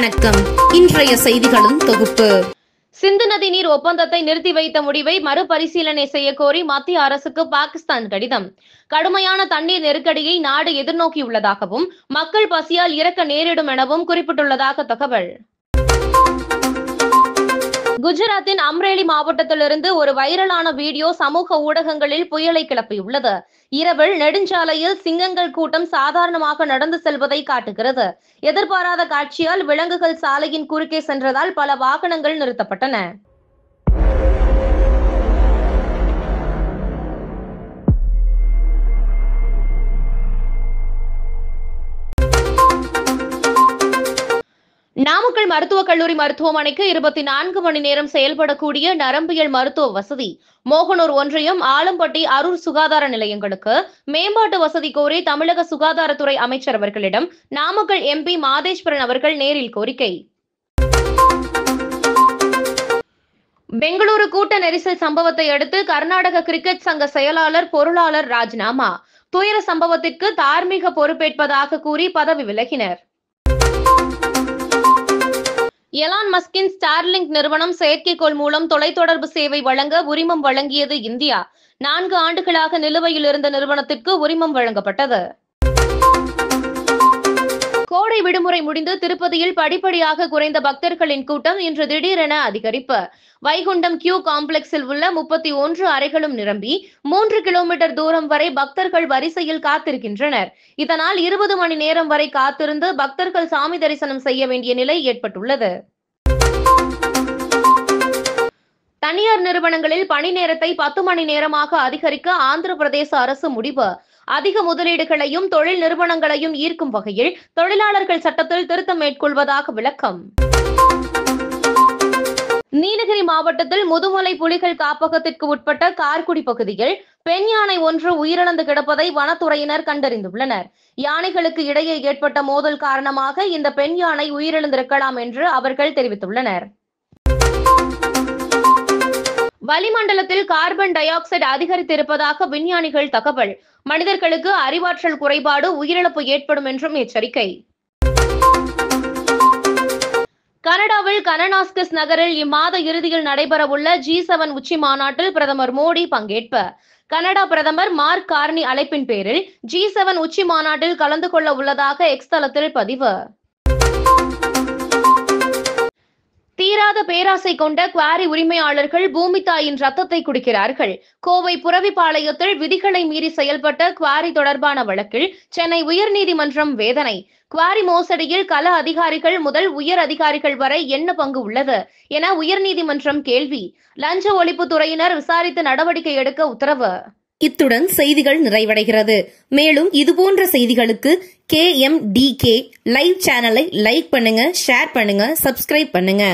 வணக்கம். இன்றைய செய்திகளின் தொகுப்பு. சிந்து நதி நீர் ஒப்பந்தத்தை நிறுத்தி வைத்த முடிவை மறுபரிசீலனை செய்ய கோரி மத்திய அரசுக்கு பாகிஸ்தான் கடிதம். கடுமையான தண்ணீர் நெருக்கடியை நாடு எதிர்நோக்கியுள்ளதாகவும் மக்கள் பசியால் இறக்க நேரிடும் எனவும் குறிப்பிட்டுள்ளதாக தகவல். குஜராத்தின் அம்ரேலி மாவட்டத்திலிருந்து ஒரு வைரலான வீடியோ சமூக ஊடகங்களில் புயலை கிளப்பியுள்ளது. இரவில் நெடுஞ்சாலையில் சிங்கங்கள் கூட்டம் சாதாரணமாக நடந்து செல்வதை காட்டுகிறது. எதிர்பாராத காட்சியால் விலங்குகள் சாலையின் குறுக்கே சென்றதால் பல வாகனங்கள் நிறுத்தப்பட்டன. நாமக்கல் மருத்துவக் கல்லூரி மருத்துவமனைக்கு 24 மணி நேரம் செயல்படக்கூடிய நரம்பியல் மருத்துவ வசதி. மோகனூர் ஒன்றியம், ஆலம்பட்டி, அரூர் சுகாதார நிலையங்களுக்கு மேம்பாட்டு வசதி கோரி தமிழக சுகாதாரத்துறை அமைச்சர் அவர்களிடம் நாமக்கல் MP மாதேஸ்வரன் அவர்கள் நேரில் கோரிக்கை. பெங்களூரு கூட்ட நெரிசல் சம்பவத்தை அடுத்து கர்நாடக கிரிக்கெட் சங்க செயலாளர் பொருளாளர் ராஜினாமா. துயர சம்பவத்திற்கு தார்மீக பொறுப்பேற்பதாக கூறி பதவி விலகினர். எலான் மஸ்கின் ஸ்டார்லிங்க் நிறுவனம் செயற்கைக்கோள் மூலம் தொலைத்தொடர்பு சேவை வழங்க உரிமம் வழங்கியது இந்தியா. 4 ஆண்டுகளாக நிலுவையில் இருந்த நிறுவனத்திற்கு உரிமம் வழங்கப்பட்டது. கோடை விடுமுறை முடிந்து திருப்பதியில் படிப்படியாக குறைந்த பக்தர்களின் கூட்டம் இன்று திடீரென அதிகரிப்பு. வைகுண்டம் கியூ காம்ப்ளெக்ஸில் உள்ள 31 அறைகளும் நிரம்பி 3 கிலோமீட்டர் தூரம் வரை பக்தர்கள் வரிசையில் காத்திருக்கின்றனர். இதனால் 20 மணி நேரம் வரை காத்திருந்து பக்தர்கள் சாமி தரிசனம் செய்ய வேண்டிய நிலை ஏற்பட்டுள்ளது. தனியார் நிறுவனங்களில் பணி நேரத்தை 10 மணி நேரமாக அதிகரிக்க ஆந்திர பிரதேச அரசு முடிவு. அதிக முதலீடுகளையும் தொழில் நிறுவனங்களையும் ஈர்க்கும் வகையில் தொழிலாளர்கள் சட்டத்தில் திருத்தம் மேற்கொள்வதாக விளக்கம். நீலகிரி மாவட்டத்தில் முதுமலை புலிகள் காப்பகத்திற்கு உட்பட்ட கார்குடி பகுதியில் பெண் யானை ஒன்று உயிரிழந்து கிடப்பதை வனத்துறையினர் கண்டறிந்துள்ளனர். யானைகளுக்கு இடையே ஏற்பட்ட மோதல் காரணமாக இந்த பெண் யானை உயிரிழந்திருக்கலாம் என்று அவர்கள் தெரிவித்துள்ளனர். வளிமண்டலத்தில் கார்பன் டை ஆக்சைடு அதிகரித்திருப்பதாக விஞ்ஞானிகள் தகவல். மனிதர்களுக்கு அறிவாற்றல் குறைபாடு, உயிரிழப்பு ஏற்படும் என்றும் எச்சரிக்கை. கனடாவில் கனனாஸ்கஸ் நகரில் இம்மாத இறுதியில் நடைபெறவுள்ள G7 உச்சி மாநாட்டில் பிரதமர் மோடி பங்கேற்பு. கனடா பிரதமர் மார்க் கார்னி அழைப்பின் பேரில் G7 உச்சி மாநாட்டில் கலந்து கொள்ள உள்ளதாக எக்ஸ் தளத்தில் பதிவு. தீராத பேராசை கொண்ட குவாரி உரிமையாளர்கள் பூமி தாயின் ரத்தத்தை குடிக்கிறார்கள். கோவை புரவிப்பாளையத்தில் விதிகளை மீறி செயல்பட்ட குவாரி தொடர்பான வழக்கில் சென்னை உயர்நீதிமன்றம் வேதனை. குவாரி மோசடியில் கள அதிகாரிகள் முதல் உயர் அதிகாரிகள் வரை என்ன பங்கு உள்ளது என உயர்நீதிமன்றம் கேள்வி. லஞ்ச ஒழிப்பு துறையினர் விசாரித்து நடவடிக்கை எடுக்க உத்தரவு. இத்துடன் செய்திகள் நிறைவடைகிறது. மேலும் இதுபோன்ற செய்திகளுக்கு KMDK லைவ் சேனலை லைக் பண்ணுங்க, ஷேர் பண்ணுங்க, சப்ஸ்கிரைப் பண்ணுங்க.